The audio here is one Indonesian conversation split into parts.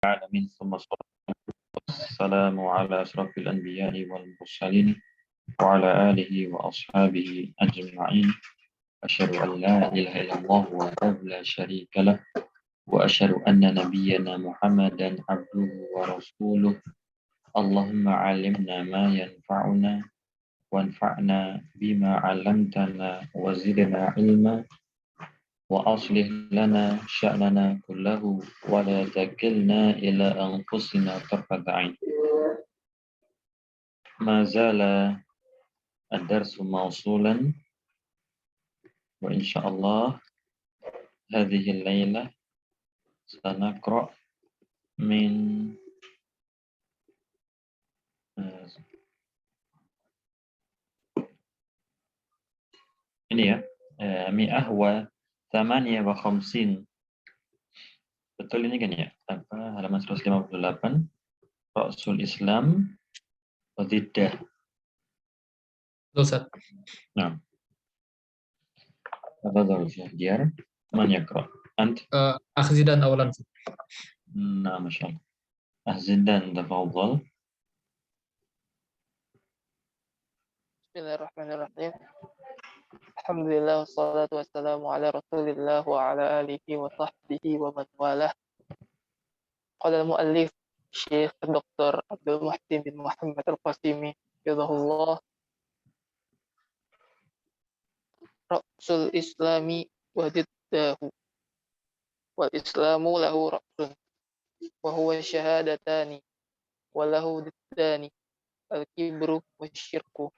العالمين ثم الصلاة والسلام على أشرف الأنبياء والمرسلين وعلى آله وأصحابه أجمعين. أشهد أن لا إله إلا الله وحده لا شريك له وأشهد أن نبينا محمدا عبده ورسوله. اللهم علمنا ما ينفعنا وانفعنا بما علمتنا وزدنا علما وأصلح لنا شأننا كله ولا تكلنا إلى أنفسنا طرفة عين. ما زال الدرس موصولا وإن شاء الله هذه الليلة سنقرأ من ini ya, mi'ah wa thamaniya wa khamsin. Betul ini kan ya? Apa, halaman 158. Ra'sul Islam wa Diddah. Ustaz. Nah. تفضل شيخ ديار. من يقرأ؟ أنت؟ أخ زيدان أولا. نعم ما شاء الله. أخ زيدان تفضل. بسم الله الرحمن الرحيم. الحمد لله والصلاة والسلام على رسول الله وعلى آله وصحبه ومن والاه. قال المؤلف الشيخ الدكتور عبد المحسن بن محمد القاسمي حفظه الله: رأس الإسلام وضده، والإسلام له رأس وهو الشهادتان وله ضدان الكبر والشرك.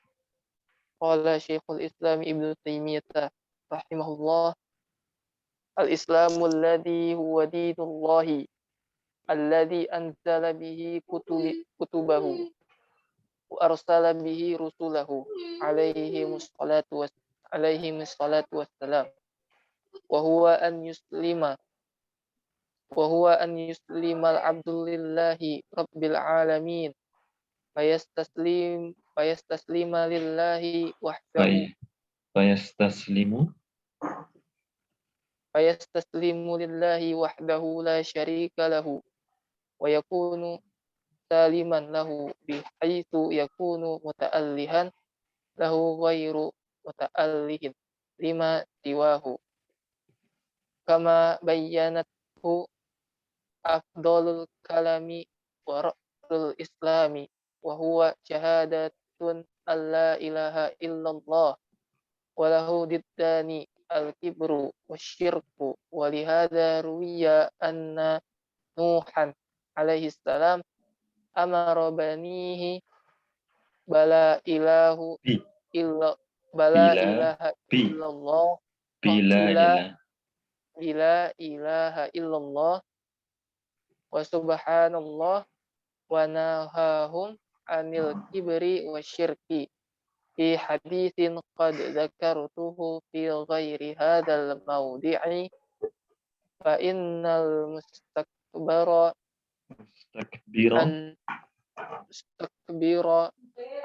قال شيخ الإسلام ابن تيمية رحمه الله: الإسلام الذي هو دين الله الذي أنزل به كتبه وأرسل به رسله عليهم الصلاة والسلام، وهو أن يسلم العبد لله رب العالمين فيستسلم لله وحده فيستسلم لله وحده لا شريك له ويكون سالما له بحيث يكون متألها له غير متأله لما سواه، كما بينته أفضل الكلام ورأس الإسلام وهو شهادة أن لا إله إلا الله وله ضدان الكبر والشرك. ولهذا روي أن نوحا عليه السلام أمر بنيه بلا إله إلا الله وسبحان الله ونهاهم عن الكبر والشرك في حديث قد ذكرته في غير هذا الموضع. فإن المستكبر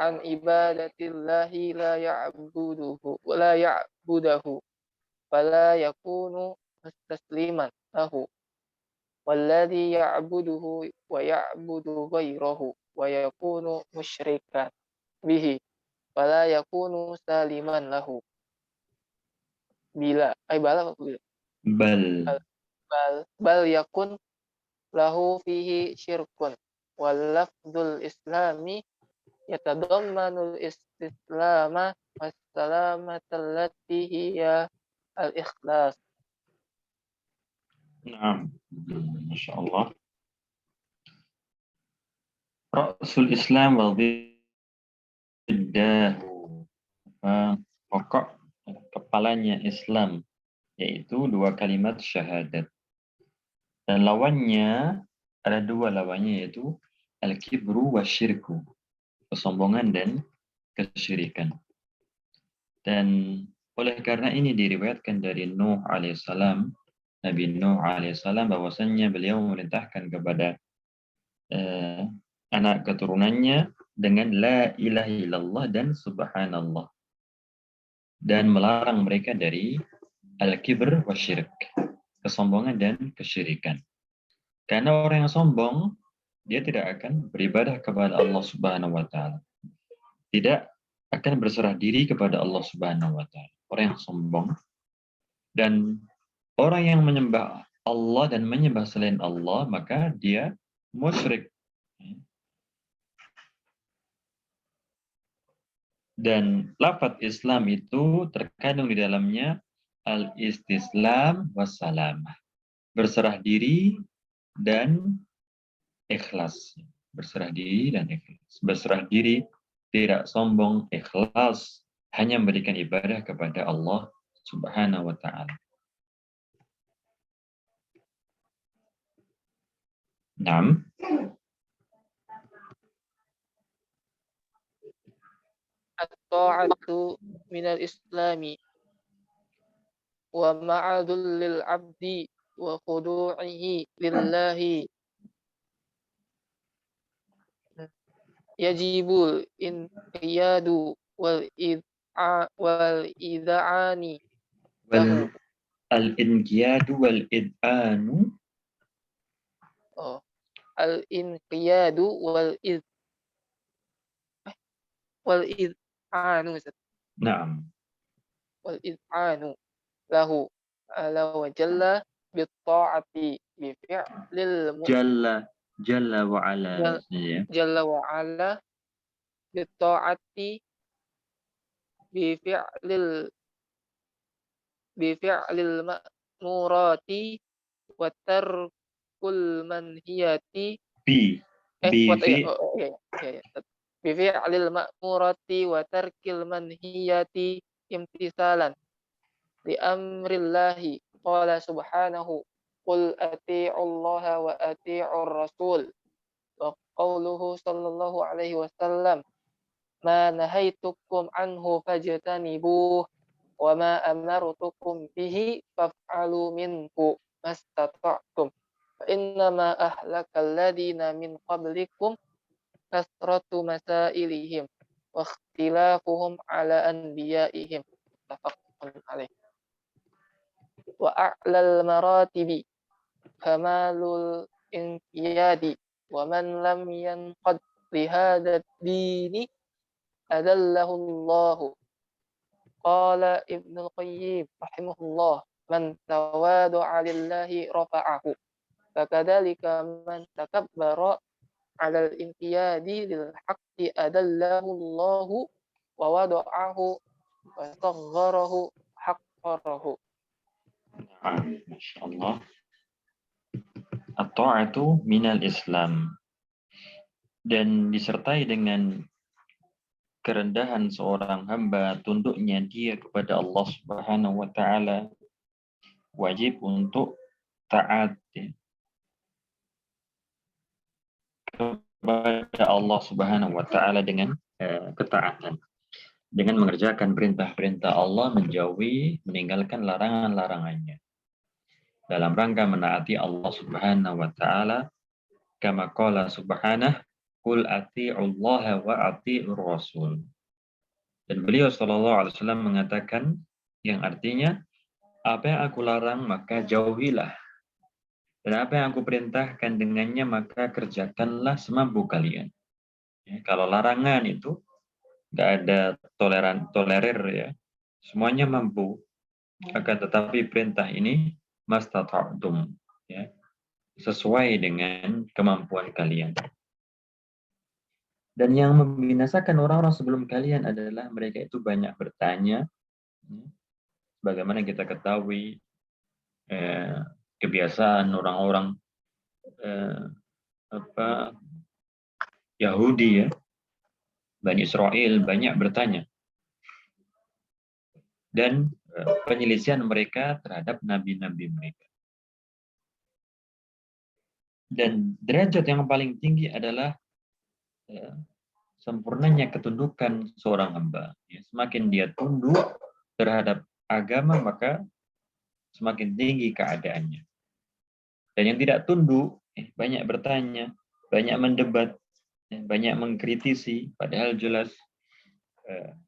عن عبادة الله لا يعبده فلا يكون مستسلما له، والذي يعبده ويعبد غيره ويكون مشركا به فلا يكون سالما له بل يكون له فيه شرك. واللفظ الإسلامي يتضمن الاستسلام والسلامة التي هي الإخلاص. نعم ما شاء الله. رأس الإسلام وضده، pokok kepalanya Islam, yaitu dua kalimat syahadat. Dan lawannya, ada dua lawannya, yaitu al-kibru wa syirku, kesombongan dan kesyirikan. Dan oleh karena ini diriwayatkan dari Nuh alaihissalam, Nabi Nuh alaihissalam, bahwasannya beliau memerintahkan kepada anak keturunannya dengan la ilaha illallah dan subhanallah, dan melarang mereka dari al-kibr wa syirik, kesombongan dan kesyirikan. Karena orang yang sombong, dia tidak akan beribadah kepada Allah Subhanahu wa taala. Tidak akan berserah diri kepada Allah Subhanahu wa taala. Orang yang sombong dan orang yang menyembah Allah dan menyembah selain Allah, maka dia musyrik. Dan lafaz Islam itu terkandung di dalamnya al-istislam wassalamah. Berserah diri dan ikhlas. Berserah diri dan ikhlas. Berserah diri, tidak sombong, ikhlas, hanya memberikan ibadah kepada Allah Subhanahu wa taala. Naam. At-ta'atu minal islami wa ma'adul lil abdi wa khudu'ihi lillahi yajibul inqiyadu wal id'ani lahu. Al-inqiyadu wal id'anu. Oh, al-inqiyadu wal id'anu. Naam. Wal id'anu lahu ala wa jalla bitta'ati bi fi'lil Jalla wa ala. jalla wa ala bitta'ati bi fi'lil ma'murati wa tarkul manhiyati Bi fi'lil ma'murati wa tarkil manhiyati imtisalan li amrillahi qala subhanahu qul ati'u allaha wa ati'ur rasul wa qawluhu sallallahu alaihi wasallam ma nahaitukum anhu fajtanibuh wa ma amartukum bihi faf'alu minhu mastata'tum fa innama ahlakal ladina min qablikum kasratu masailihim wa ikhtilafuhum ala anbiya'ihim muttafaqun alaih. Wa a'lal maratibi kamalul inqiyadi wa man lam yanqad li hadha ad-dini adallahu Allah. Qala Ibnu Qayyim rahimahullah man tawadu'a lillahi rafa'ahu fakadzalika man takabbara 'ala al-inqiyadi lil haqqi adallahu Allah wa wada'ahu wa sagharahu haqqarahu. Masyaallah. At-ta'atu minal Islam. Dan disertai dengan kerendahan seorang hamba, tunduknya dia kepada Allah Subhanahu wa taala, wajib untuk taat kepada Allah Subhanahu wa taala dengan ketaatan, dengan mengerjakan perintah-perintah Allah, meninggalkan larangan-larangannya dalam rangka menaati Allah Subhanahu wa taala, kama qala subhanahu qul ati'ullaha wa ati'ur rasul. Dan beliau sallallahu alaihi wasallam mengatakan yang artinya apa yang aku larang maka jauhilah, dan apa yang aku perintahkan dengannya maka kerjakanlah semampu kalian. Ya, kalau larangan itu nggak ada tolerir ya, semuanya mampu. Akan tetapi perintah ini mastata'tum, ya, sesuai dengan kemampuan kalian. Dan yang membinasakan orang-orang sebelum kalian adalah mereka itu banyak bertanya. Bagaimana kita ketahui kebiasaan orang-orang Yahudi ya, Bani Israel banyak bertanya. Dan penyelisihan mereka terhadap nabi-nabi mereka. Dan derajat yang paling tinggi adalah sempurnanya ketundukan seorang hamba. Ya, semakin dia tunduk terhadap agama, maka semakin tinggi keadaannya. Dan yang tidak tunduk, banyak bertanya, banyak mendebat, banyak mengkritisi, padahal jelas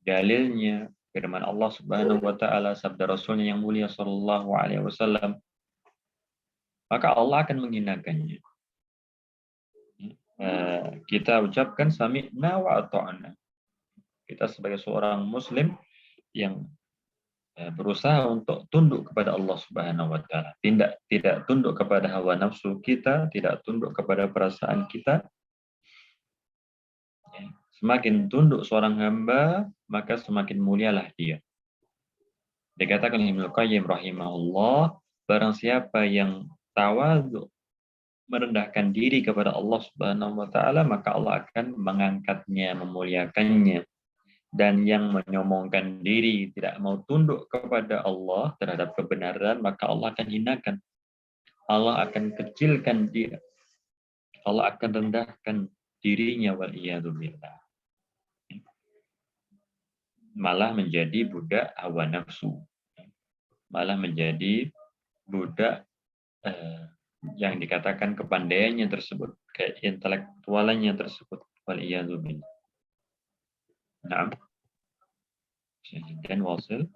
dalilnya, firman Allah Subhanahu wa taala, sabda Rasulnya yang mulia sallallahu alaihi wasallam, maka Allah akan menghinakannya. kita ucapkan sami'na wa ata'na. Kita sebagai seorang muslim yang berusaha untuk tunduk kepada Allah Subhanahu wa taala. Tidak tunduk kepada hawa nafsu kita, tidak tunduk kepada perasaan kita. Semakin tunduk seorang hamba, maka semakin mulialah dia. Dikatakan Ibnu Qayyim rahimahullah, barang siapa yang tawadhu, merendahkan diri kepada Allah Subhanahu wa taala, maka Allah akan mengangkatnya, memuliakannya. Dan yang menyombongkan diri, tidak mau tunduk kepada Allah terhadap kebenaran, maka Allah akan hinakan. Allah akan kecilkan dia. Allah akan rendahkan dirinya, wal iyadu billah. Malah menjadi budak hawa nafsu. Malah menjadi budak yang dikatakan kepandaiannya tersebut, keintelektualannya tersebut, wal iyadu billah. Nah, dan wasil.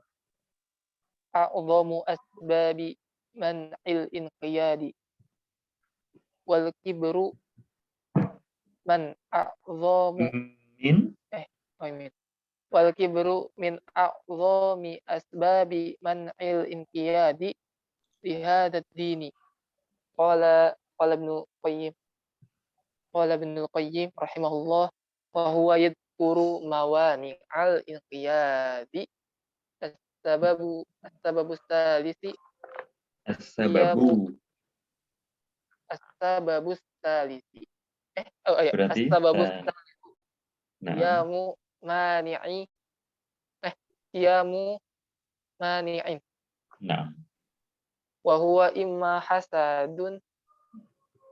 A'zamu asbabi man'il inqiyadi wal kibru man a'zamu Min wal kibru min a'zami asbabi man'il inqiyadi li hadzal dini. Qala Ibnu Qayyim rahimahullah wa huwa yadhkuru mawani'al inqiyadi as-sababu salisi As-sababu. as-sababu salisi Berarti as-sababu nah, yamu mani'i yamu mani'in nah. wa huwa imma hasadun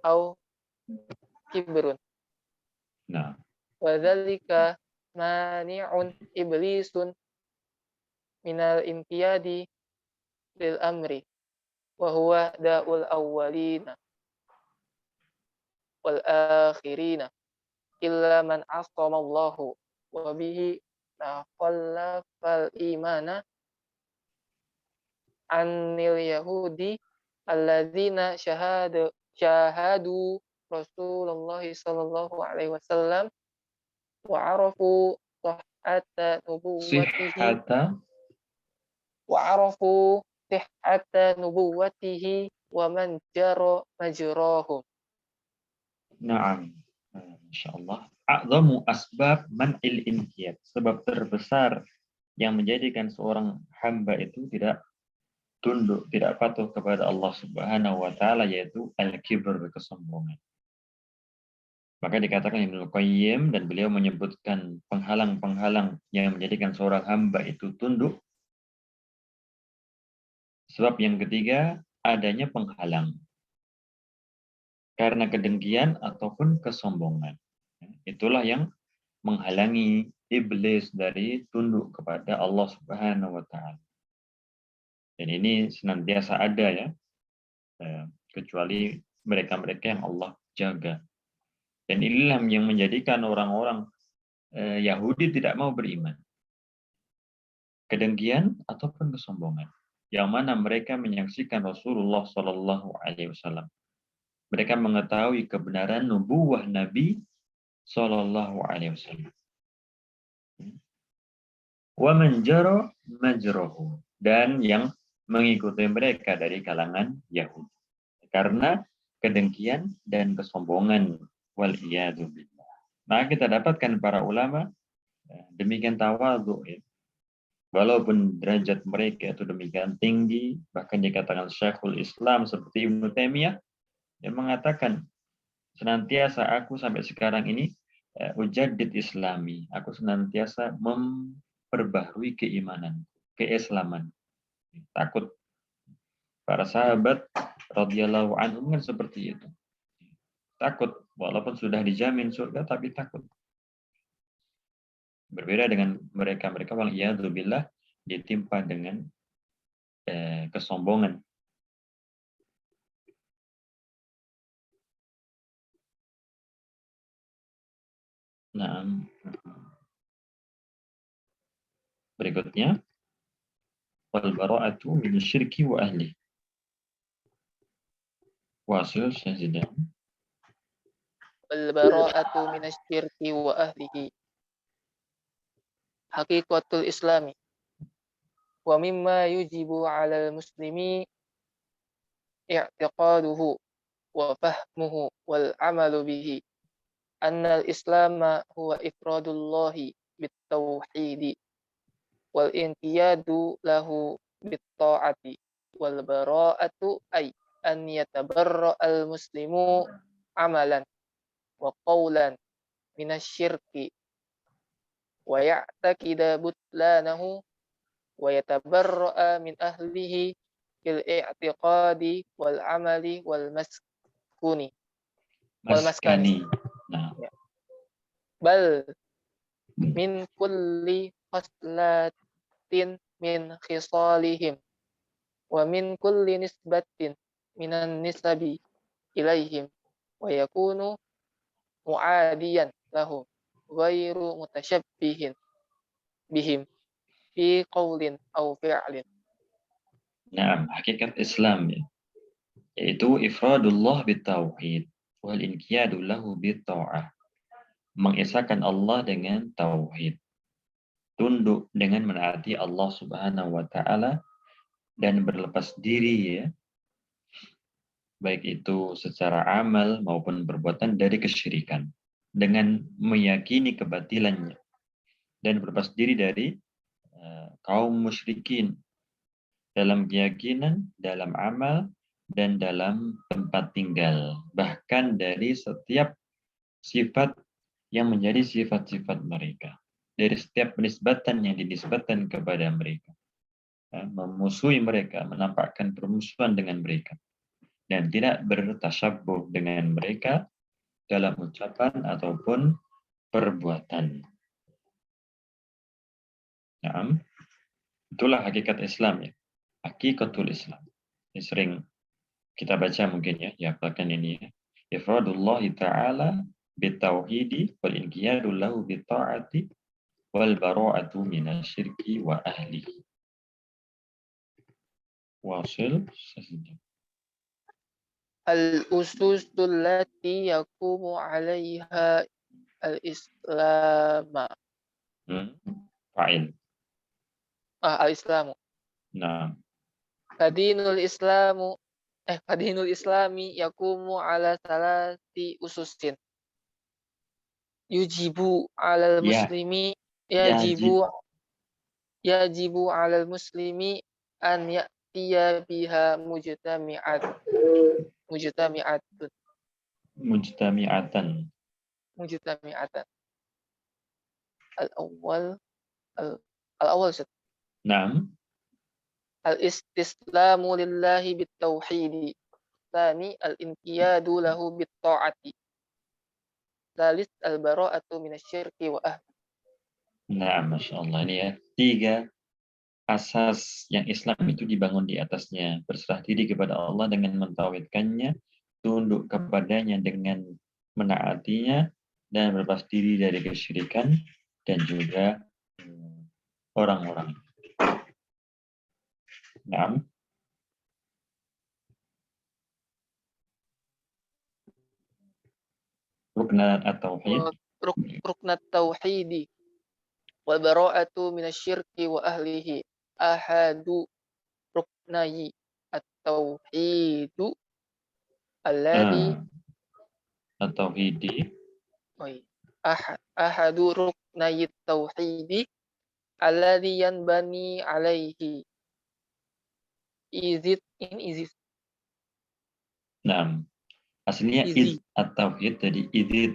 au kibrun. Nah. Wa dzalika mani'un iblisun minal inqiyadi lil amri wa huwa da'ul awwalina wal akhirina illa man asama Allahu wa bihi naqallafal imana anil yahudi alladzina syahadu Rasulullah sallallahu alaihi wasallam wa arafu sihhata nubuwwatihi wa man jara majrahum. Naam. Insyaallah. A'zamu asbab man'il inqiyad. Sebab terbesar yang menjadikan seorang hamba itu tidak tunduk, tidak patuh kepada Allah Subhanahu wa taala, yaitu al-kibr, kesombongan. Maka dikatakan Ibnu Qayyim, dan beliau menyebutkan penghalang-penghalang yang menjadikan seorang hamba itu tunduk. Sebab yang ketiga, adanya penghalang karena kedengkian ataupun kesombongan. Itulah yang menghalangi iblis dari tunduk kepada Allah Subhanahu wa taala. Dan ini senantiasa ada ya, kecuali mereka-mereka yang Allah jaga. Dan inilah yang menjadikan orang-orang Yahudi tidak mau beriman. Kedengkian ataupun kesombongan. Yang mana mereka menyaksikan Rasulullah Shallallahu Alaihi Wasallam. Mereka mengetahui kebenaran nubuwah Nabi Shallallahu Alaihi Wasallam. Wa man jara majrahu, dan yang mengikuti mereka dari kalangan Yahudi. Karena kedengkian dan kesombongan, wal iyadu billah. Maka kita dapatkan para ulama demikian tawadhu ya. Walaupun derajat mereka itu demikian tinggi, bahkan dikatakan Syekhul Islam seperti Ibnu Taimiyah yang mengatakan senantiasa aku sampai sekarang ini ujaddid islami, aku senantiasa memperbaharui keimanan, keislaman. Takut. Para sahabat radhiyallahu anhum kan seperti itu. Takut, walaupun sudah dijamin surga tapi takut. Berbeda dengan mereka-mereka waliyadzubillah ditimpa dengan kesombongan. Nah, berikutnya wal bara'atu min syirki wa ahli. Wasil Syazidam. wal bara'atu minasyirki wa ahlihi. Haqiqatul Islami wa mimma yujibu 'alal muslimi i'tiqaduhu wa fahmuhu wal 'amalu bihi. Annal Islama huwa ifradullahi bit-tauhidi wal inqiyadu lahu bit-ta'ati wal bara'atu ay an yatabarra al-muslimu amalan wa qawlan minasyirki wa ya'taqida butlanahu wa yatabarra'a min ahlihi fil i'tiqadi wal amali wal maskuni wal maskani. Maskani. Nah, Bal min kulli khaslatin min khisalihim wa min kulli nisbatin minan nisabi ilaihim wa yakunu mu'adiyan lahum ghairu mutasyabbihin bihim fi qawlin aw fi'lin. nah, hakikat Islam ya, yaitu ifradullah bitauhid wal inqiyadu lahu bitta'ah. Mengesahkan Allah dengan tauhid. Tunduk dengan menaati Allah Subhanahu wa taala dan berlepas diri ya, baik itu secara amal maupun perbuatan dari kesyirikan dengan meyakini kebatilannya dan berlepas diri dari kaum musyrikin dalam keyakinan, dalam amal, dan dalam tempat tinggal, bahkan dari setiap sifat yang menjadi sifat-sifat mereka, dari setiap penisbatan yang dinisbatkan kepada mereka, memusuhi mereka, menampakkan permusuhan dengan mereka, dan tidak bertasyabuh dengan mereka dalam ucapan ataupun perbuatan. Nah, itulah hakikat Islam ya, hakikatul Islam. Ini sering kita baca mungkin ya, dihafalkan ini ya. Ifradullah ta'ala bitauhidi wal inqiyadu lahu bitta'ati wal bara'atu minasyirki wa ahlihi. Wasil sesudah. Al-ususul lati yakumu 'alaiha al-Islam. Fa'il. Al-Islamu. Nah, Fadinul Islami yakumu 'ala salati ususin. Yujibu 'alal ya, muslimi yajib. yajibu 'alal muslimi an ya'tiya biha Mujtami'atan. Al-awwal al-awwal Naam. al-istislamu lillahi bit-tauhidi. Tsani al-inqiyadu lahu bit-ta'ati. Tsalits al-bara'atu minasyirki wa ahli. Nah, Masya Allah. Ini ya, 3 asas yang Islam itu dibangun di atasnya. Berserah diri kepada Allah dengan mentauhidkannya, tunduk kepadanya dengan menaatinya, dan berlepas diri dari kesyirikan, dan juga orang-orang. Naam. Ruknat at-tauhid. Ruknat tauhidi wal bara'atu minasyirki wa ahlihi. Ahadu ruknayi at-tauhidu alladhi at-tauhidi. Ahadu ruknayi at-tauhidi alladhi yanbani alaihi. Izid. Nah, aslinya id at-tauhid jadi idid.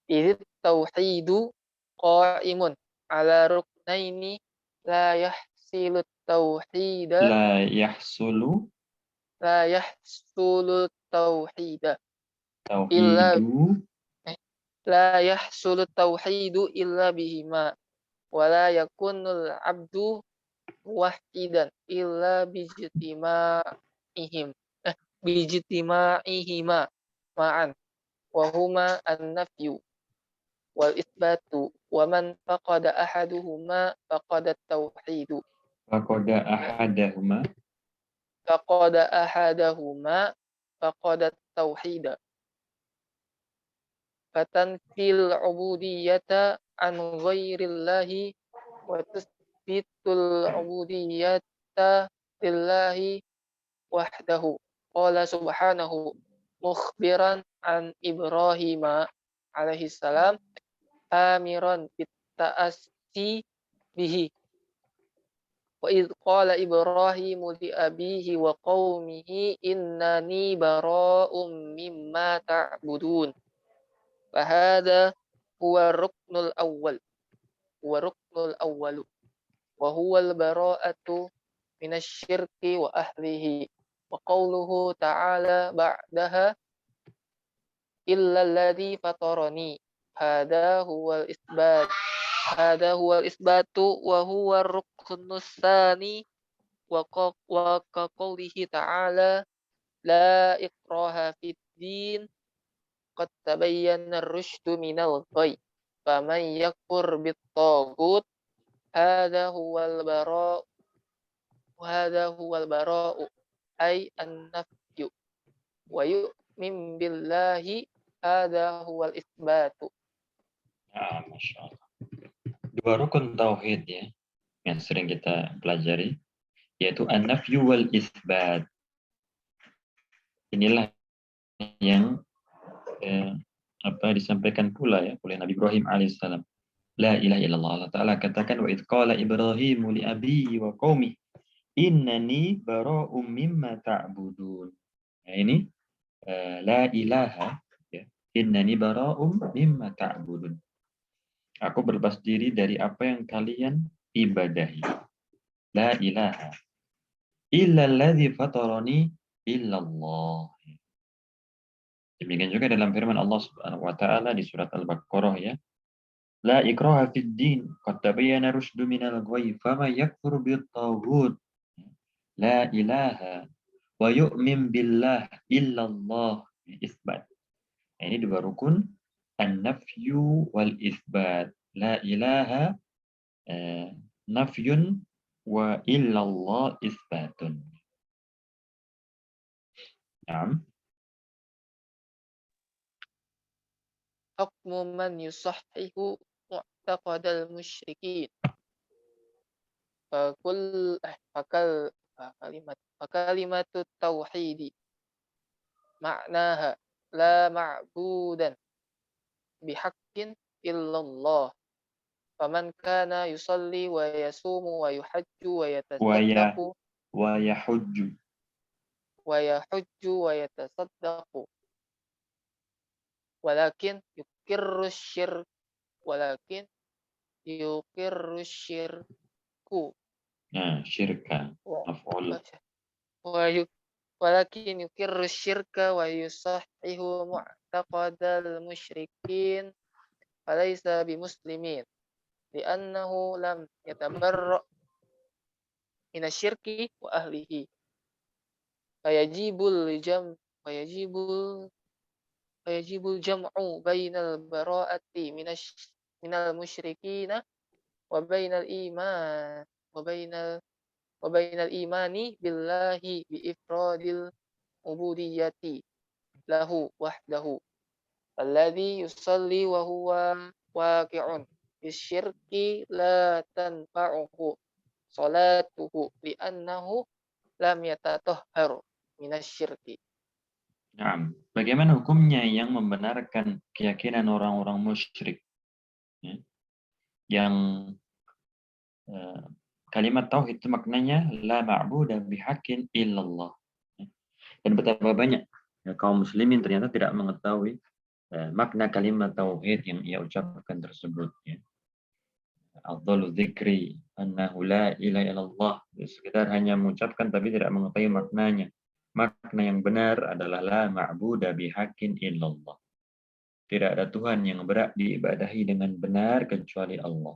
Izid tauhidu qa'imun ala ruknaini la yahsilu tauhida La yahsulu tauhida tauhidu la yahsulu tauhidu illa bihima wa la yakunul abdu wahidan illa bijtima'ihima ma'an wa huma an-nafyu wal isbatu wa man faqada ahaduhuma faqada tauhidu faqada ahadahuma faqada tauhida. fatanfil ubudiyata an ghairillahi wa tusbitul ubudiyata lillahi wahdahu. Qala subhanahu mukhbiran an Ibrahim alaihi salam amiran bitta'assi bihi. Wa idh qala Ibrahimu li abihi wa qaumihi innani bara'um mimma ta'budun. Fahada huwa ruknul awwal. Wa huwa al-bara'atu minasyirki wa ahlihi. Wa qawluhu ta'ala ba'daha illa alladhi fatarani. Hada huwa al-isbat. Hada huwa al-isbatu wa huwa ar-ruknus tsani wa qawlihi ta'ala la ikraha fid din qad tabayyana ar-rusydu minal ghayy faman yakfur bit-taghut hada huwal bara'u ay an-nafyu wa yu'min billahi hada huwal isbatu. Ah, Masya Allah. Dua rukun tauhid ya yang sering kita pelajari yaitu an-nafyu wal isbat. Inilah yang disampaikan pula ya oleh Nabi Ibrahim alaihissalam. La ilaha illallah. Allah Ta'ala katakan wa idh qala Ibrahimu li abihi wa qaumi innani bara'um mimma ta'budun. Nah, ini la ilaha ya. Innani bara'um mimma ta'budun. Aku berlepas diri dari apa yang kalian ibadahi. La ilaha illa alladzi fatarani illallah. Demikian juga dalam firman Allah Subhanahu wa taala di surat Al-Baqarah ya. La ikraha fid din, qad tabayyana rusydu minal ghayy, faman yakfur bit-taghut la ilaha wa yu'min billah illallah. Isbat. Ini dua rukun an-nafyu wal isbat. La ilaha nafyun wa illallah isbatun. Naam. Hukmu man yusahhihu mu'taqadal musyrikin. Fakalimatu tauhidi ma'naha la ma'budan bihaqqin illallah. Faman kana yusalli wa yasumu wa yuhajju wa yatasaddaqu wa yahujju wa yatasaddaqu walakin yukirru syirku syirka maf'ul walakin yukirru syirka wa yusahhihu mu'taqadal musyrikin falaysa bimuslimin li'annahu lam yatabarra' minasyirki wa ahlihi fayajibul jam'u bainal bara'ati minal musyrikina wa bainal imani billahi bi ifradil ubudiyyati lahu wahdahu alladhi yusalli wa huwa waqi'un bisyirki la tanfa'uhu salatuhu li'annahu lam yatatahhar minasyirki. Nah, bagaimana hukumnya yang membenarkan keyakinan orang-orang musyrik ya, yang kalimat tauhid itu maknanya la ma'budu bihaqqin illallah ya. Dan betapa banyak ya, kaum muslimin ternyata tidak mengetahui makna kalimat tauhid yang ia ucapkan tersebut ya. Afdhalu dzikri annahu la ilaha illallah, sekedar hanya mengucapkan tapi tidak mengetahui maknanya. Makna yang benar adalah la ma'budu bihaqqin illallah. Tidak ada Tuhan yang berhak diibadahi dengan benar kecuali Allah.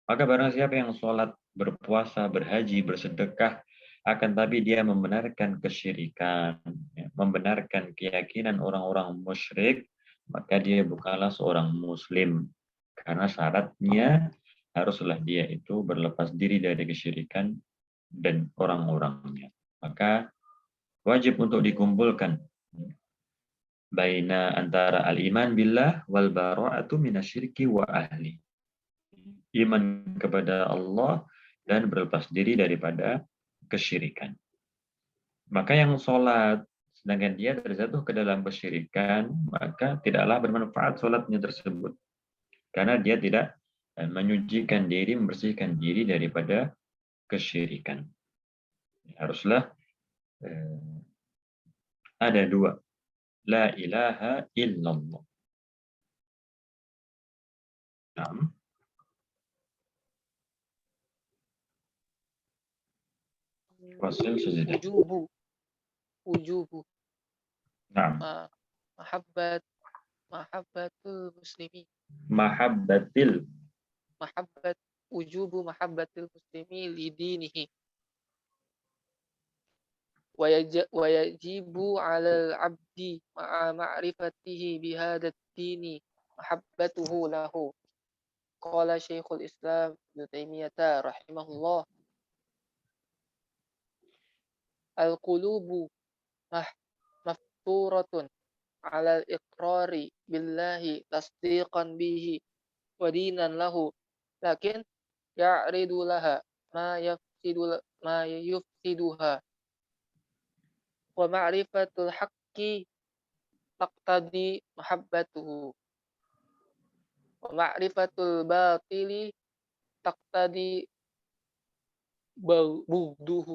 Maka barang siapa yang sholat, berpuasa, berhaji, bersedekah, akan tapi dia membenarkan kesyirikan, ya, membenarkan keyakinan orang-orang musyrik, maka dia bukanlah seorang muslim. Karena syaratnya haruslah dia itu berlepas diri dari kesyirikan dan orang-orangnya. Maka wajib untuk dikumpulkan baina antara al-iman billah wal bara'atu minasyirki wa ahli. Iman kepada Allah dan berlepas diri daripada kesyirikan. Maka yang sholat, sedangkan dia terjatuh ke dalam kesyirikan, maka tidaklah bermanfaat sholatnya tersebut. Karena dia tidak menyucikan diri, membersihkan diri daripada kesyirikan. Haruslah ada dua. La ilaha illallah. Nah, wasil saja. Wujubu. Nah, Mahabbatul muslimin. Wujubu mahabbatil muslimi lidinihi. ويجب على العبد مع معرفته بهذا الدين محبته له. قال شيخ الإسلام ابن تيمية رحمه الله: القلوب مفطورة على الإقرار بالله تصديقا به ودينا له، لكن يعرض لها ما يفسدها. ومعرفة الحق تقتضي محبته، ومعرفة الباطل تقتضي بغضه.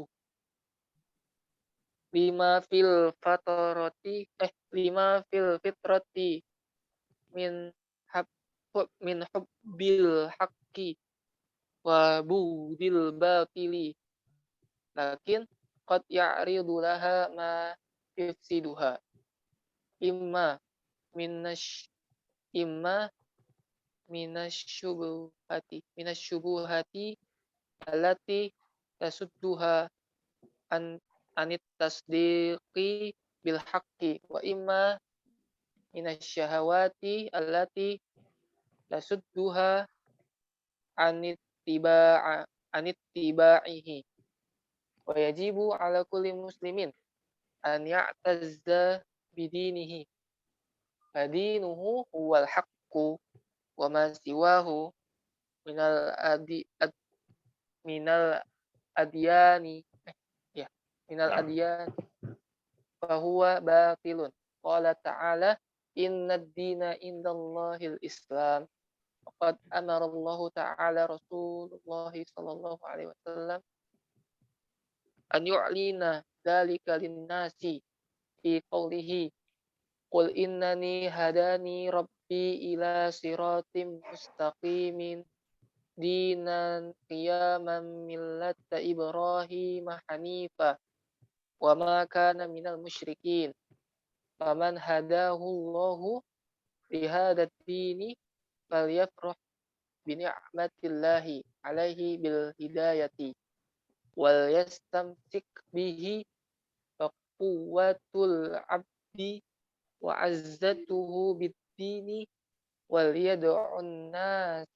لما في الفطرة من حب الحق وبغض الباطل، لكن قد يعرض لها ما يفسدها، إما من الشبهات التي تسدها عن التصديق بالحق، وإما من الشهوات التي تسدها عن اتباعه. ويجب على كل مسلم أن يعتز بدينه، فدينه هو الحق، وما سواه من الأديان فهو باطل. قال تعالى: إن الدين عند الله الإسلام. وقد أمر الله تعالى رسول الله صلى الله عليه وسلم أن يعلن ذلك للناس في قوله: قل إنني هداني ربي إلى صراط مستقيم دينا قياما ملة إبراهيم حنيفا وما كان من المشركين. فمن هداه الله لهذا الدين فليفرح بنعمة الله عليه بالهداية وليستمسك به، فقوة العبد وعزته بالدين، وليدعو الناس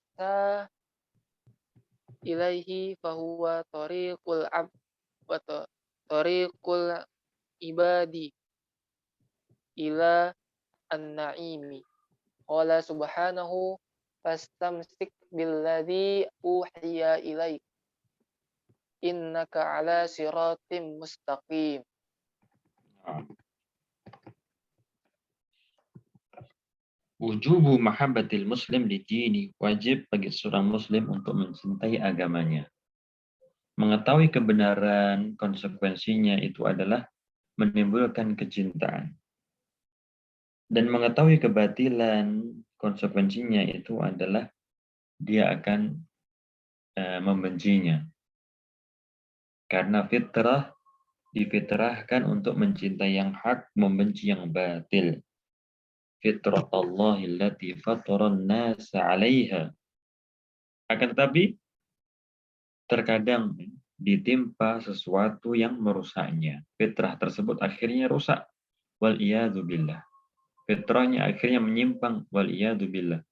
إليه، فهو طريق العبد وطريق العباد إلى النعيم. قال سبحانه: فاستمسك بالذي أوحي إليك إنك على صراط مستقيم. Wujubu mahabbatil muslim lidini, wajib bagi seorang muslim untuk mencintai agamanya. Mengetahui kebenaran, konsekuensinya itu adalah menimbulkan kecintaan. Dan mengetahui kebatilan, konsekuensinya itu adalah dia akan membencinya. Karena fitrah difitrahkan untuk mencintai yang hak, membenci yang batil. Fitratallahi allati fataran nasa 'alaiha. Akan tetapi terkadang ditimpa sesuatu yang merusaknya. Fitrah tersebut akhirnya rusak. Wal iyadzu billah. Fitrahnya akhirnya menyimpang. Wal iyadzu billah.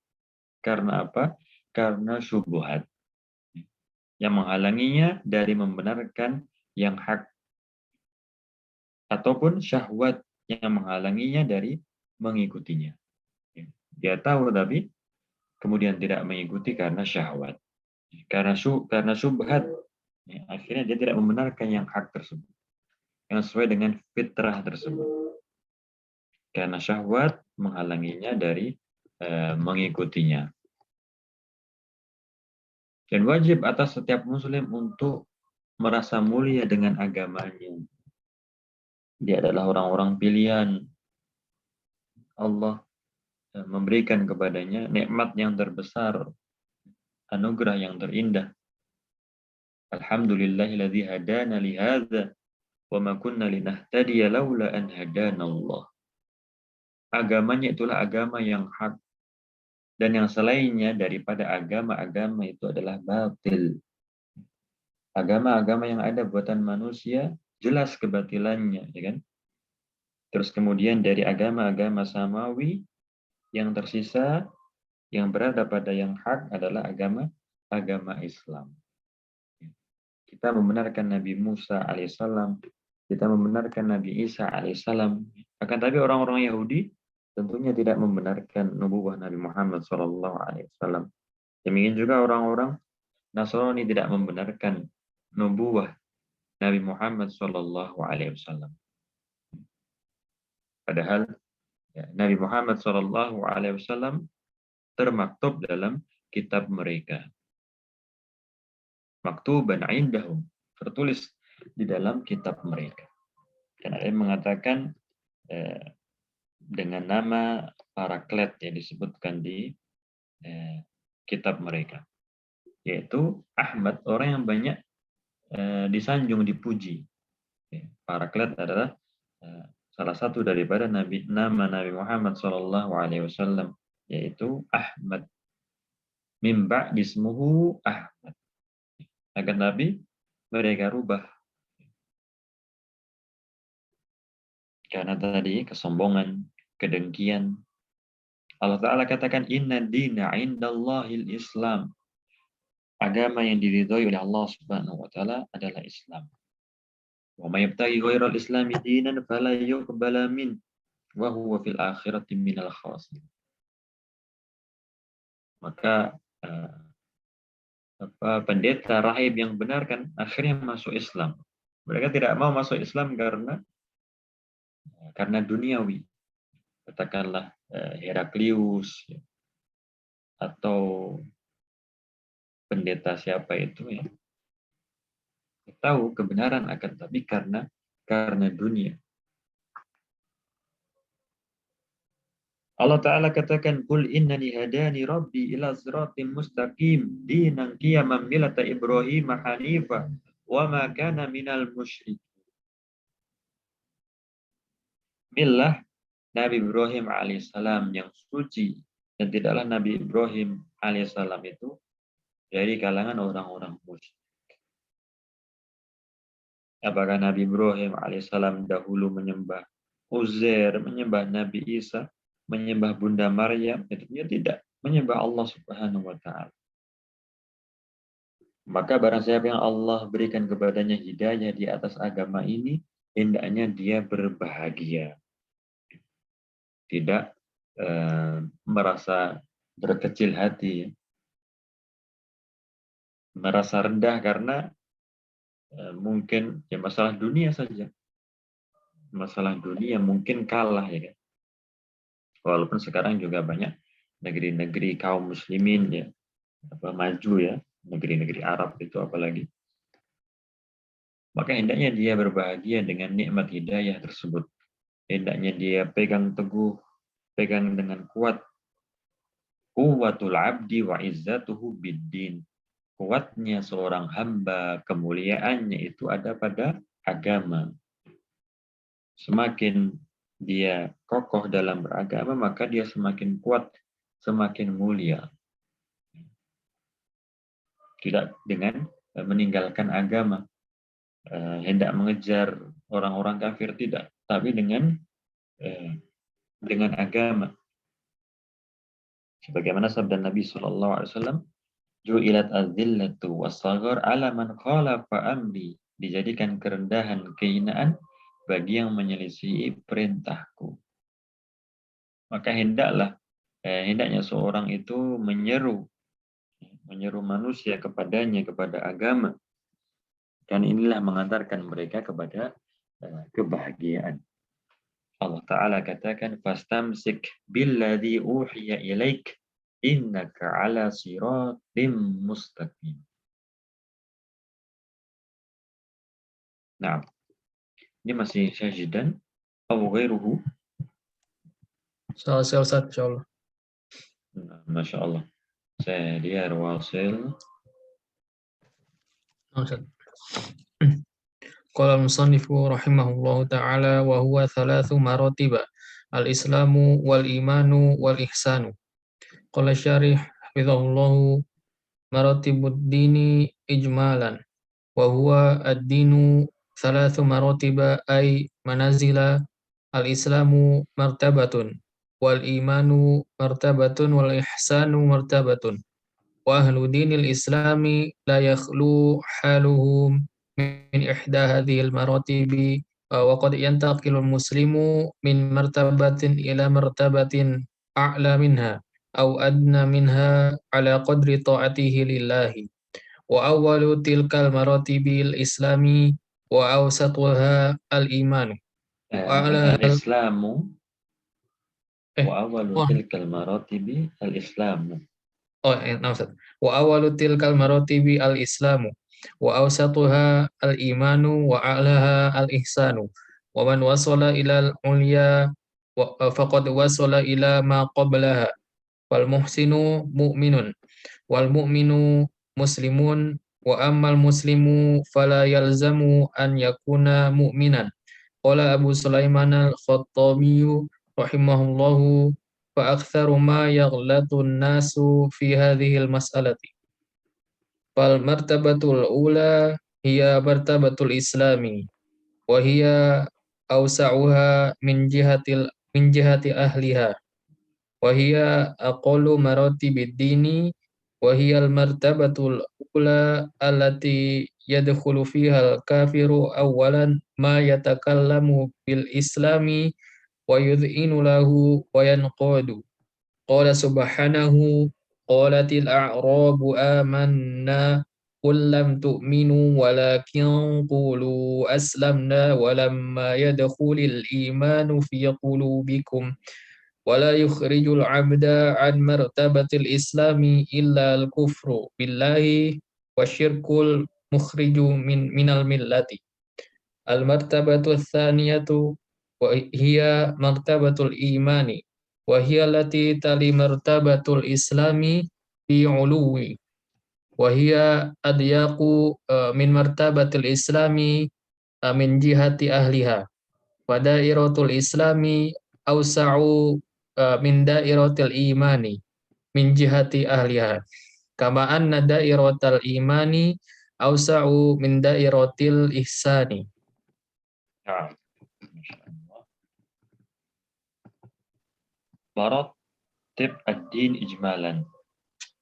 Karena apa? Karena syubhat yang menghalanginya dari membenarkan yang hak, ataupun syahwat yang menghalanginya dari mengikutinya. Dia tahu tapi kemudian tidak mengikuti karena syahwat, karena syubhat. Akhirnya dia tidak membenarkan yang hak tersebut, yang sesuai dengan fitrah tersebut, karena syahwat menghalanginya dari mengikutinya. Dan wajib atas setiap muslim untuk merasa mulia dengan agamanya. Dia adalah orang-orang pilihan Allah, memberikan kepadanya nikmat yang terbesar, anugerah yang terindah. Alhamdulillahilladzi hadana li hadza wa ma kunna linahtadiya laula an hadana Allah. Agamanya itulah agama yang hak, dan yang selainnya daripada agama-agama itu adalah batil. Agama-agama yang ada buatan manusia jelas kebatilannya, ya kan? Terus kemudian dari agama-agama samawi yang tersisa yang berada pada yang hak adalah agama Islam. Kita membenarkan Nabi Musa alaihissalam, kita membenarkan Nabi Isa alaihissalam. Akan tapi orang-orang Yahudi tentunya tidak membenarkan nubuwah Nabi Muhammad SAW. Demikian juga orang-orang Nasrani tidak membenarkan nubuwah Nabi Muhammad SAW. Padahal Nabi Muhammad SAW termaktub dalam kitab mereka. Maktuban indahum, tertulis di dalam kitab mereka. Dan ada yang mengatakan dengan nama Paraklet yang disebutkan di kitab mereka, yaitu Ahmad, orang yang banyak disanjung, dipuji. Paraklet adalah salah satu daripada nama Nabi Muhammad SAW, yaitu Ahmad. Mimba dismuhu Ahmad. Akan Nabi mereka rubah karena tadi kesombongan, kedengkian. Allah Ta'ala katakan inna dina indallahil Islam. Agama yang diridhoi oleh Allah Subhanahu wa taala adalah Islam. Wa may yabtaghi ghairal islami dinan fala yuqbala min wa huwa fil akhirati minal khasirin. Maka pendeta rahib yang benar kan akhirnya masuk Islam. Mereka tidak mau masuk Islam karena duniawi. Katakanlah Heraklius atau pendeta siapa itu ya. Tahu kebenaran akan tapi karena dunia. Allah Ta'ala katakan, Qul innani hadani rabbi ila siratim mustaqim, dinan qiyaman millata Ibrahim hanifa, wa ma kana minal musyrik. Millah Nabi Ibrahim alaihissalam yang suci, dan tidaklah Nabi Ibrahim alaihissalam itu dari kalangan orang-orang musyrik. Apakah Nabi Ibrahim alaihissalam dahulu menyembah Uzair, menyembah Nabi Isa, menyembah Bunda Maryam? Itu dia tidak, menyembah Allah Subhanahu wa taala. Maka barang siapa yang Allah berikan kepadanya hidayah di atas agama ini, hendaknya dia berbahagia. Tidak merasa berkecil hati, merasa rendah karena mungkin ya masalah dunia saja. Masalah dunia mungkin kalah ya kan. Walaupun sekarang juga banyak negeri-negeri kaum muslimin ya maju ya, negeri-negeri Arab itu apalagi. Maka hendaknya dia berbahagia dengan nikmat hidayah tersebut. Hendaknya dia pegang teguh, pegang dengan kuat. Quwwatul abdi wa izzatuhu biddin. Kuatnya seorang hamba, kemuliaannya itu ada pada agama. Semakin dia kokoh dalam beragama, maka dia semakin kuat, semakin mulia. Tidak dengan meninggalkan agama, hendak mengejar orang-orang kafir, tidak, tapi dengan agama. Sebagaimana sabda Nabi SAW, Ju'ilat az-zillatu was-saghar 'ala man khalafa amri. Dijadikan kerendahan, kehinaan bagi yang menyelisih perintahku. maka hendaknya seorang itu menyeru manusia kepadanya, kepada agama, dan inilah mengantarkan mereka kepada kebahagiaan. Allah Ta'ala katakan, fastamsik billadhi uhiya ilaik innaka ala siratim mustaqim. Nah, ini masih syajidan atau ghairuhu? Selesai Ustaz, insyaallah. Nah, Masya Allah. Saya dia wasil. Ustaz. Qala al-musannifu rahimahullahu ta'ala wa huwa thalathu maratiba al-islamu wal imanu wal ihsanu. Qala syarih hafizahullahu maratibud dini ijmalan wa huwa ad-dinu thalathu maratiba ay manazila al-islamu martabatun wal imanu martabatun wal ihsanu martabatun wa ahlu dinil islami la yakhlu haluhum min ihda hadhil maratibi wa qad yantaqilu muslimu min martabatin ila martabatin a'la minha aw adna minha ala qadri ta'atihi lillahi wa awwalu tilkal maratibil islami wa awsatuha al iman wa ala Al-Islamu wa awalu wah tilkal maratibi al-Islamu. Ustaz. Wa awalu tilkal maratibi al-islamu wa awsatuha al-imanu wa a'laha al-ihsanu wa man wasala ila al-ulya faqad wasala ila ma qablaha wal muhsinu mu'minun wal mu'minu muslimun wa ammal muslimu fala yalzamu an yakuna mu'minan. Qala Abu Sulaiman al-Khattabi rahimahullahu fa aktsaru ma yaghlatu an-nasu fi hadhihi al-mas'alati. Fal martabatul ula hiya martabatul islami wa hiya awsa'uha min jihati ahliha wa hiya aqallu maratibid dini wa hiya al-martabatul ula allati yadkhulu fiha al-kafiru awwalan ma yatakallamu bil islami wa yudhinu lahu wa yanqadu. Qala subhanahu qalatil a'rabu amanna qul lam tu'minu walakin qulu aslamna walamma yadkhulil imanu fi qulubikum wala yukhrijul 'abda 'an martabatil islami illa al-kufru billahi wasyirkul mukhriju minal millati. Al-martabatu tsaniyatu wa hiya martabatul imani wa hiya allati tali martabatul islami fi uluwi wa hiya adyaqu min martabatil islami min jihati ahliha wa dairatul islami awsa'u min dairatil imani min jihati ahliha kama anna dairatal imani awsa'u min dairatil ihsani. Nah, Masya Allah. Maratib ad-din ijmalan.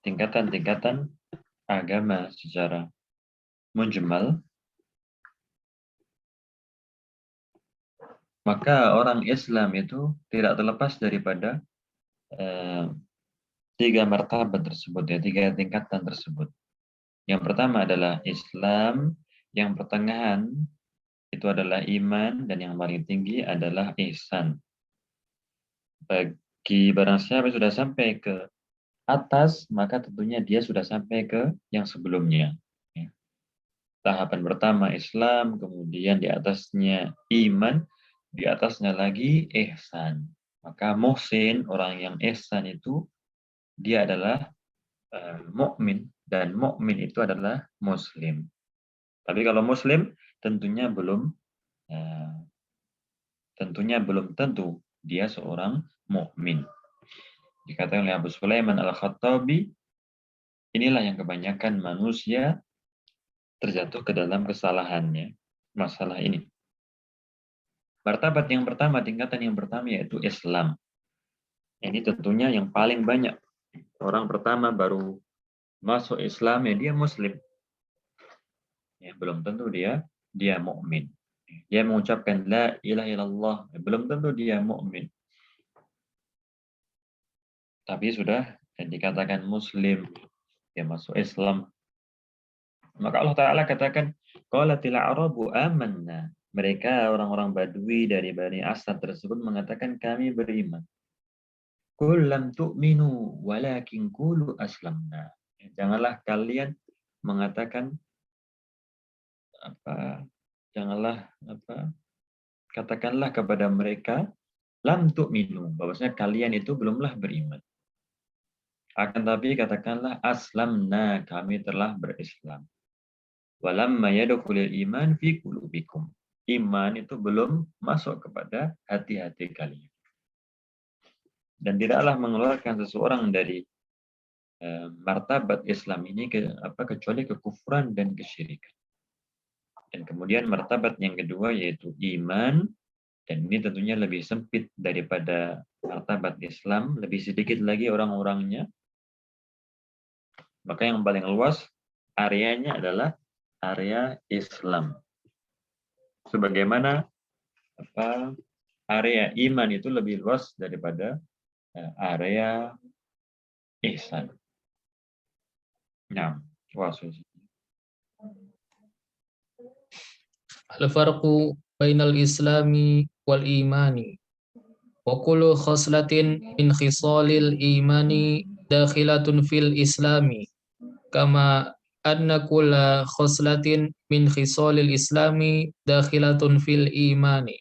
Tingkatan-tingkatan agama secara mujmal. Maka orang Islam itu tidak terlepas daripada tiga martabat tersebut, ya, tiga tingkatan tersebut. Yang pertama adalah Islam, yang pertengahan itu adalah iman, dan yang paling tinggi adalah ihsan. Bagi barang siapa yang sudah sampai ke atas, maka tentunya dia sudah sampai ke yang sebelumnya. Tahapan pertama Islam, kemudian di atasnya iman, di atasnya lagi ihsan. Maka muhsin, orang yang ihsan itu, dia adalah mukmin, dan mukmin itu adalah muslim. Tapi kalau muslim tentunya belum tentu dia seorang mukmin. Dikatakan oleh Abu Sulaiman al-Khattabi, inilah yang kebanyakan manusia terjatuh ke dalam kesalahannya, masalah ini. Martabat yang pertama, tingkatan yang pertama yaitu Islam. Ini tentunya yang paling banyak. Orang pertama baru masuk Islam, ya dia muslim. Ya, belum tentu dia mukmin. Dia mengucapkan la ilaha illallah, belum tentu dia mukmin. tapi sudah dikatakan Muslim, dia masuk Islam. Maka Allah Ta'ala katakan, qalatil a'rabu amanna. Mereka orang-orang Badui dari Bani Asad tersebut mengatakan kami beriman. Qul lam tu'minu walakin qulu aslamna. Janganlah kalian mengatakan katakanlah kepada mereka lam tu'minu, bahwasanya kalian itu belumlah beriman. Akan tapi katakanlah aslamna, kami telah berislam. Walamma yadkhulul iman fi qulubikum. Iman itu belum masuk kepada hati-hati kalian. Dan tidaklah mengeluarkan seseorang dari martabat Islam ini kecuali kekufuran dan kesyirikan. Dan kemudian martabat yang kedua yaitu iman, dan ini tentunya lebih sempit daripada martabat Islam, lebih sedikit lagi orang-orangnya. Maka yang paling luas areanya adalah area Islam. Sebagaimana area iman itu lebih luas daripada area ihsan. Nah, wasus. Al-farqu bainal islami wal imani. Wa kullu khaslatin min khisalil imani dakhilatun fil islami. Kama anna kulla khoslatin min khisalil islami dakhilatun fil imani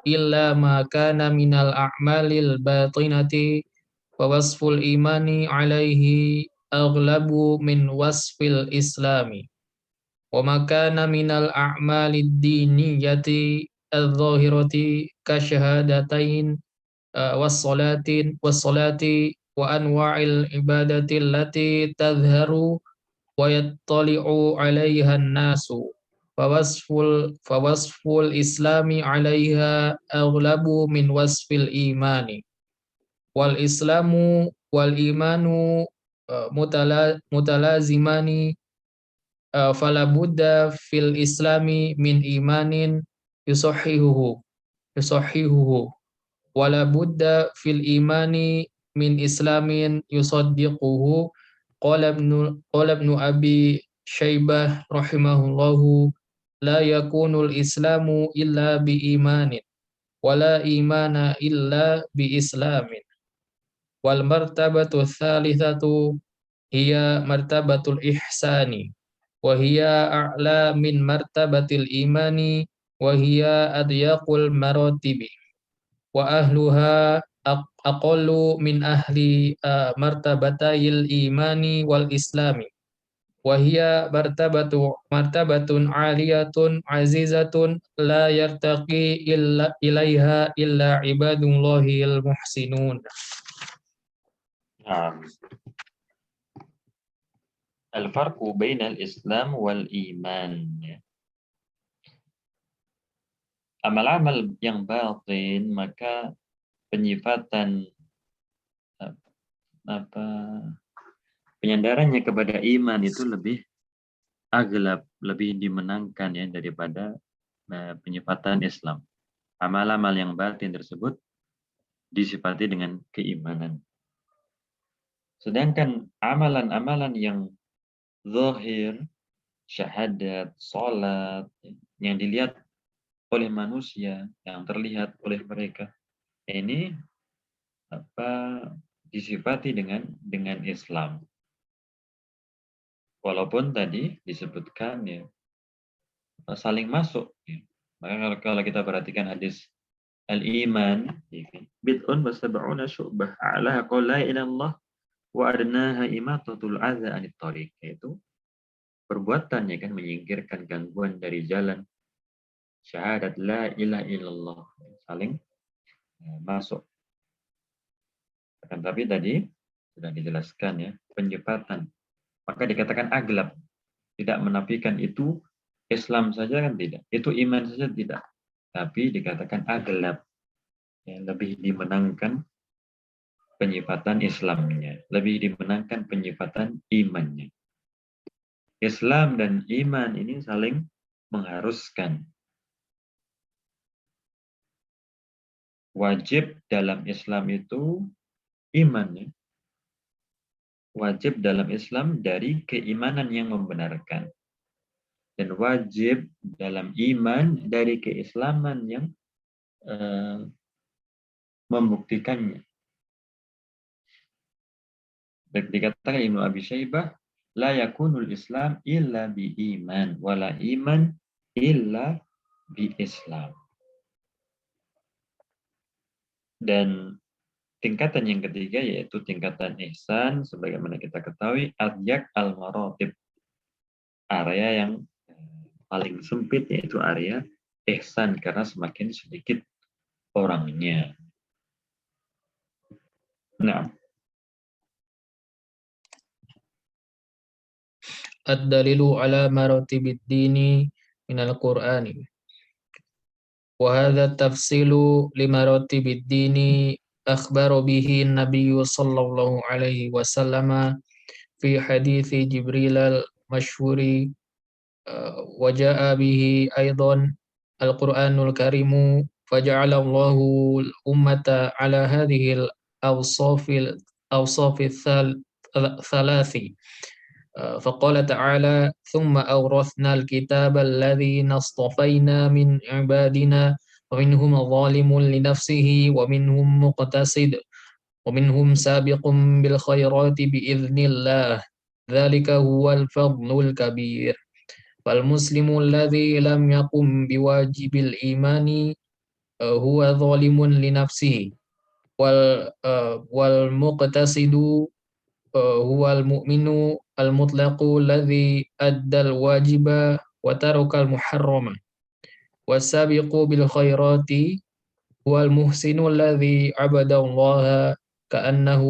illa ma kana minal a'malil batinati wa wasful imani alaihi aghlabu min wasfil islami wa ma kana minal a'malid diniyati adh-dhahirati kasyahadatain was-salati wa anwa'il ibadati allati tadhharu wa yattali'u 'alaiha an-nasu fawasful islami 'alaiha aghlabu min wasfil imani wal islamu wal imanu mutalazimani fala budda fil islami min imanin yusahhihuhu wala budda fil imani min islamin yusaddiquhu. Qala ibnu Abi Syaibah rahimahullahu la yakunul islamu illa bi imanin wala imana illa bi islamin. Wal martabatu tsalitsatu hiya martabatul ihsani wa hiya a'la min martabatil imani wa hiya adyaqul maratibi wa ahluha aqallu min ahli martabatayil imani wal islami wa hiya martabatun aliyatun azizatun la yartaqi ilaiha illa ibadullahil muhsinun. Al-farqu bainal Islam wal iman. Amal-amal yang batin, maka penyifatan penyandarannya kepada iman itu lebih aglab, lebih dimenangkan ya daripada penyifatan Islam. Amal-amal yang batin tersebut disifati dengan keimanan. Sedangkan amalan-amalan yang zahir, syahadat, salat, yang dilihat oleh manusia, yang terlihat oleh mereka, ini disifati dengan Islam. Walaupun tadi disebutkan ya saling masuk. Ya. Maka kalau kita perhatikan hadis al-iman, bid'un wa sab'una syu'bah, a'laha qul la ilaha illallah wa adnaha imatatul adza anit thariq, yaitu perbuatan ya kan menyingkirkan gangguan dari jalan, syahadat la ilaha illallah, saling masuk. Akan tapi tadi sudah dijelaskan ya, penyifatan. Maka dikatakan aglab, tidak menafikan itu Islam saja kan tidak, itu iman saja tidak, tapi dikatakan aglab, ya, lebih dimenangkan penyifatan Islamnya, lebih dimenangkan penyifatan imannya. Islam dan iman ini saling mengharuskan. Wajib dalam Islam itu iman, ya. wajib dalam Islam dari keimanan yang membenarkan. Dan wajib dalam iman dari keislaman yang membuktikannya. Dikatakan Ibnu Abi Syaibah, la yakunul Islam illa bi iman, wala iman illa bi Islam. Dan tingkatan yang ketiga yaitu tingkatan ihsan, sebagaimana kita ketahui, adyak al-maratib, area yang paling sempit yaitu area ihsan karena semakin sedikit orangnya. Nah, ad-dalilu ala maratibid dini minal Qur'ani. وهذا التفصيل لمراتب الدين أخبر به النبي صلى الله عليه وسلم في حديث جبريل المشهور وجاء به أيضا القرآن الكريم فجعل الله الأمة على هذه الأوصاف الثلاث فقال تعالى ثم أورثنا الكتاب الذين اصطفينا من عبادنا ومنهم ظالم لنفسه ومنهم مقتصد ومنهم سابق بالخيرات بإذن الله ذلك هو الفضل الكبير فالمسلم الذي لم يقم بواجب الإيمان هو ظالم لنفسه والمقتصد هو المؤمن المطلق الذي أدى الواجب وترك المحرم والسابق بالخيرات هو المحسن الذي عبد الله كأنه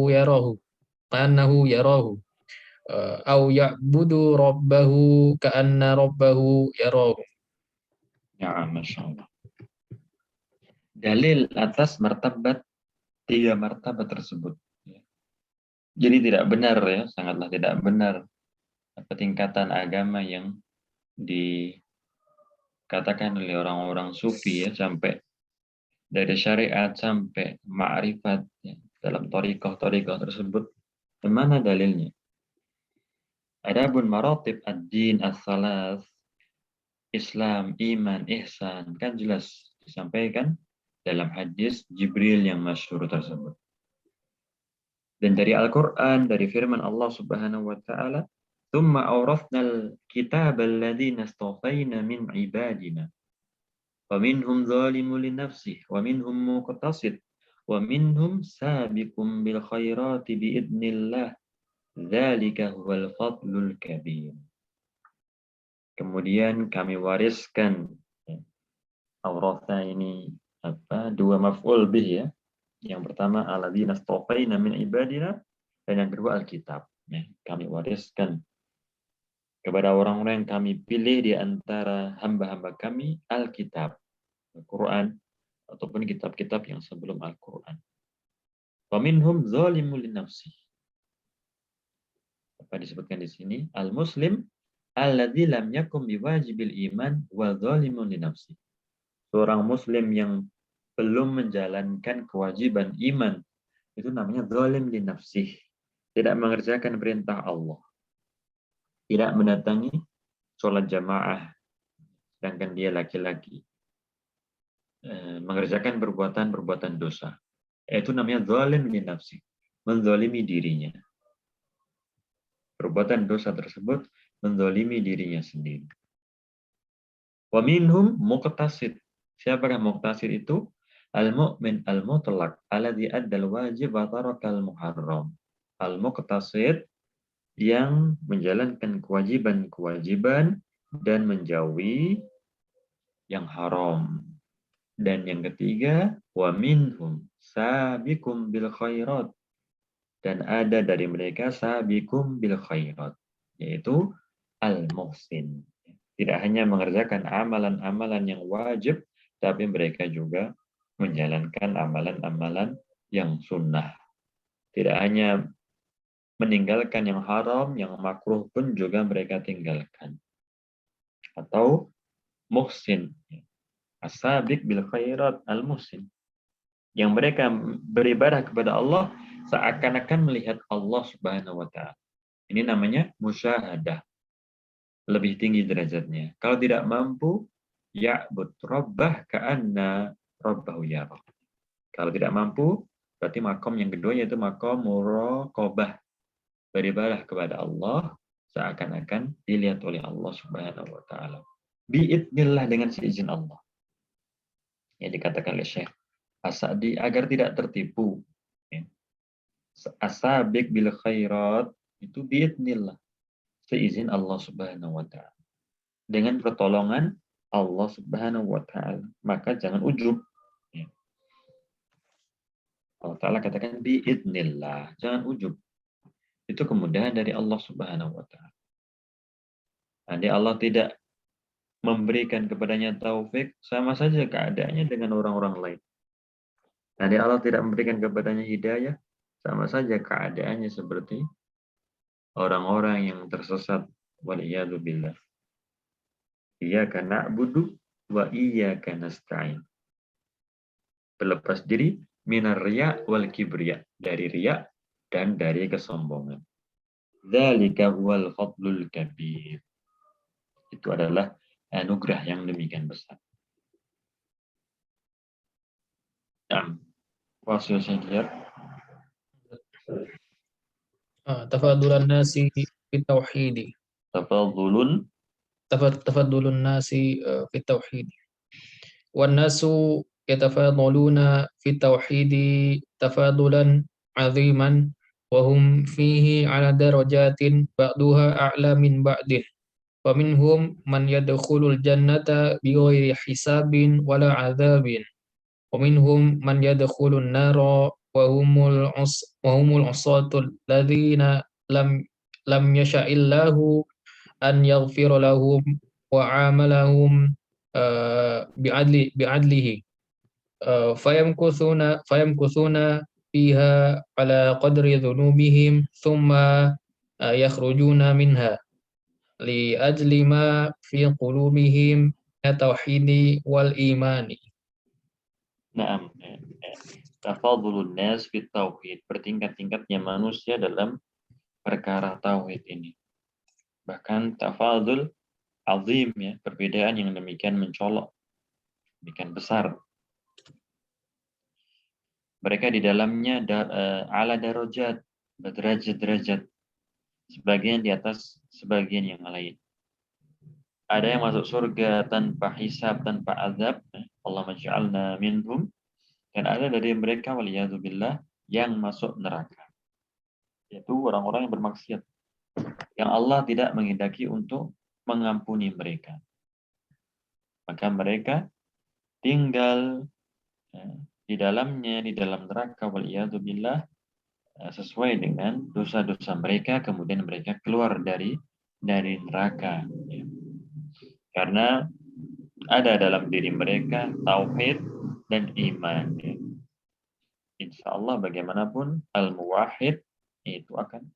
يراه أو يعبد ربه كأن ربه يراه. ya, Masya Allah. Dalil atas tiga martabat tersebut. Jadi tidak benar ya, sangatlah tidak benar tingkatan agama yang dikatakan oleh orang-orang sufi ya, sampai dari syariat sampai ma'rifat ya, dalam thariqah tersebut. Mana dalilnya? Adapun maratib ad-din as-salas, Islam, iman, ihsan, kan jelas disampaikan dalam hadis Jibril yang masyhur tersebut. Dan dari Al-Quran, dari firman Allah Subhanahu wa Ta'ala, "Tsumma awrathnal kitaba alladziina istafayna min ibadina, wa minhum zalimun li nafsihi, wa minhum muqtasid, wa minhum sabiqun bil khairati bi idznillah, dzalika huwal fadlul kabir." Kemudian kami wariskan, awrathna ini dua maf'ul bih ya. Yang pertama alladzina istafayna min ibadina, dan yang kedua Alkitab. Ya, kami wariskan kepada orang-orang yang kami pilih di antara hamba-hamba kami Alkitab, Al-Quran, ataupun kitab-kitab yang sebelum Al-Quran. Wa minhum zalimun li nafsihi. Apa disebutkan di sini? Al-muslim alladzi lam yakum biwajibil iman wa zalimun li nafsihi. Seorang muslim yang belum menjalankan kewajiban iman, itu namanya zalim li nafsih, tidak mengerjakan perintah Allah, tidak mendatangi sholat jamaah, sedangkan dia laki-laki, mengerjakan perbuatan dosa, itu namanya zalim li nafsih, menzalimi dirinya. Perbuatan dosa tersebut menzalimi dirinya sendiri. Wa minhum muqtasid. Siapakah muqtasid itu? Al-mu'min al-mutlaq alladzi addal wajib wa tarakal muharram. Al-muqtasid yang menjalankan kewajiban-kewajiban dan menjauhi yang haram. Dan yang ketiga, wa minhum sabiqum bil khairat. Dan ada dari mereka sabiqum bil khairat, yaitu al-muhsin. Tidak hanya mengerjakan amalan-amalan yang wajib, tapi mereka juga menjalankan amalan-amalan yang sunnah. Tidak hanya meninggalkan yang haram, yang makruh pun juga mereka tinggalkan. Atau muhsin, as-sabiq bil khairat, al-muhsin, yang mereka beribadah kepada Allah seakan-akan melihat Allah Subhanahu wa taala. Ini namanya musyahadah. Lebih tinggi derajatnya. Kalau tidak mampu, ya'bud rabbah ka'anna rabbahu yarah. Kalau tidak mampu, berarti makom yang kedua yaitu makom muraqabah. Beribadah kepada Allah seakan-akan dilihat oleh Allah Subhanahu wa taala. Biidznillah, dengan seizin Allah. Yang dikatakan oleh Syekh As-Sa'di agar tidak tertipu. As-sabiq bil khairat itu biidznillah, seizin Allah Subhanahu wa taala. Dengan pertolongan Allah Subhanahu wa taala, maka jangan ujub. Allah Ta'ala katakan biidznillah, jangan ujub. Itu kemudahan dari Allah Subhanahu wa taala. Andai Allah tidak memberikan kepadanya taufik, sama saja keadaannya dengan orang-orang lain. Andai Allah tidak memberikan kepadanya hidayah, sama saja keadaannya seperti orang-orang yang tersesat. Waliyadu billah. Iyyaka na'budu wa iyyaka nasta'in. Berlepas diri minar riya wal kibriya, dari riya dan dari kesombongan. Dzalika huwal fadlul kabir. Itu adalah anugerah yang demikian besar. Wasil saya lihat. Tafadulan nasi fit tauhid. Tafadulun nasi fit tauhid. Wan nasu yatafaduluna fit tauhid tafadulan aziman wa hum fihi ala darajatin ba'duha a'la min ba'dih. Wa minhum man yadkhulul jannata bighairi hisabin wala 'adzabin. Wa minhum man yadkhulun nara wa humul usatul ladzina lam yasha'illahu an yaghfira lahum wa amalahum bi'adlihi fayamkuthuna fiha ala qadri dhunubihim thumma yakhrujuna minha li ajli ma fi qulubihim tauhidi wal imani. Naam. Tafadhulun nas fit tauhid, bertingkat-tingkatnya manusia dalam perkara tauhid ini. Bahkan tafadhul azim, ya, perbedaan yang demikian mencolok, demikian besar. Mereka di dalamnya ala darajat, berderajat-derajat, sebagian di atas sebagian yang lain. Ada yang masuk surga tanpa hisab, tanpa azab, Allah maj'alna minhum, dan ada dari mereka waliyadzubillah yang masuk neraka, yaitu orang-orang yang bermaksiat, yang Allah tidak menghendaki untuk mengampuni mereka. Maka mereka tinggal di dalamnya, di dalam neraka waliyadzubillah, sesuai dengan dosa-dosa mereka, kemudian mereka keluar dari neraka. Karena ada dalam diri mereka tauhid dan iman. Insya Allah bagaimanapun al-muwahhid itu akan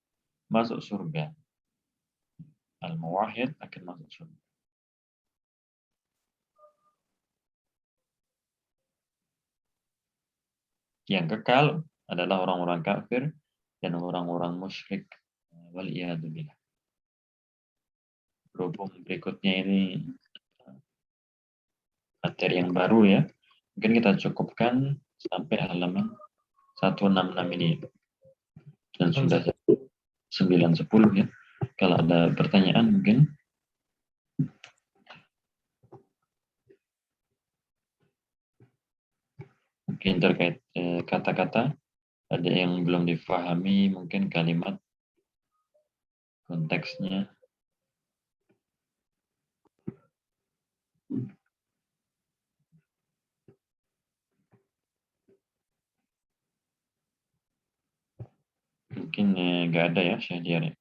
masuk surga. Al-muwahhid akan masuk surga. Yang kekal adalah orang-orang kafir dan orang-orang musyrik. Waliyadzubillah. Berhubung berikutnya ini materi yang baru, ya, mungkin kita cukupkan sampai halaman 166 ini, dan sudah 9:10, ya. Kalau ada pertanyaan mungkin terkait kata-kata, ada yang belum difahami, mungkin kalimat, konteksnya. Mungkin nggak ada, ya, Syahdiar.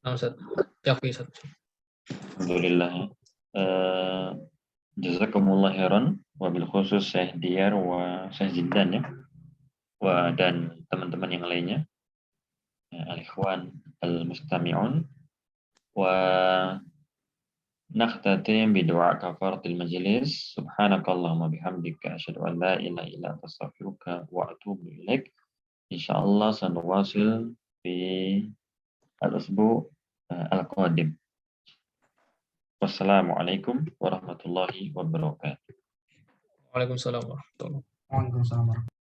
Alhamdulillah. Jazakumullah khairan, wabil khusus Syahdiar wa Syekh Jiddan, ya, dan teman-teman yang lainnya, al-ikhwan al-mustami'un, wa نختتم بدعاء كفارة المجلس. سبحانك اللهم وبحمدك أشهد أن لا إله إلا أنت أستغفرك وأتوب إليك. إن شاء الله سنواصل في الأسبوع القادم. والسلام عليكم ورحمة الله وبركاته. Waalaikumsalam warahmatullahi wabarakatuh. Waalaikumsalam.